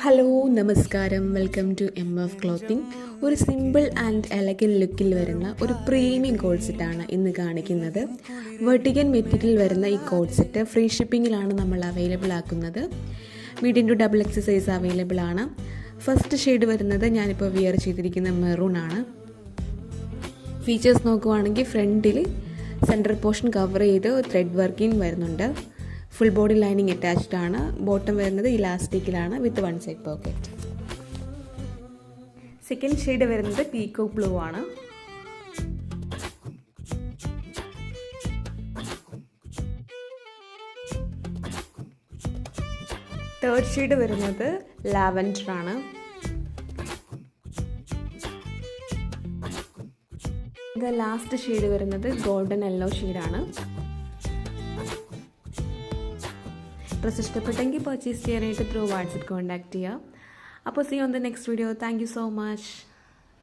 Hello നമസ്കാരം, welcome to MF clothing. ഒരു simple and elegant ലുക്കിൽ വരുന്ന ഒരു പ്രീമിയം കോഡ് സെറ്റാണ് ഇന്ന് കാണിക്കുന്നത്. വെർട്ടിക്കൻ മെറ്റീരിയൽ വരുന്ന ഈ കോഡ് സെറ്റ് ഫ്രീ ഷിപ്പിങ്ങിലാണ് നമ്മൾ അവൈലബിൾ ആക്കുന്നത്. Medium to double X size available ആണ്. ഫസ്റ്റ് ഷെയ്ഡ് വരുന്നത് ഞാനിപ്പോൾ വിയർ ചെയ്തിരിക്കുന്ന മെറൂൺ ആണ്. ഫീച്ചേഴ്സ് നോക്കുവാണെങ്കിൽ ഫ്രണ്ടിൽ സെൻറ്റർ പോർഷൻ കവർ ചെയ്ത് ത്രെഡ് വർക്കിംഗ് വരുന്നുണ്ട്. ഫുൾ ബോഡി ലൈനിങ് അറ്റാച്ച്ഡ് ആണ്. ബോട്ടം വരുന്നത് ഇലാസ്റ്റിക്കിലാണ് with one side pocket. Second shade വരുന്നത് പീകോക്ക് ബ്ലൂ ആണ്. തേർഡ് ഷെയ്ഡ് വരുന്നത് ലാവൻഡർ ആണ്. ഇത് ലാസ്റ്റ് ഷെയ്ഡ് വരുന്നത് ഗോൾഡൻ യെല്ലോ ഷെയ്ഡാണ്. ഡ്രസ്സ് ഇഷ്ടപ്പെട്ടെങ്കിൽ പർച്ചേസ് ചെയ്യാനായിട്ട് ത്രൂ വാട്സപ്പ് കോൺടാക്ട് ചെയ്യുക. അപ്പോൾ see on the next video. Thank you so much.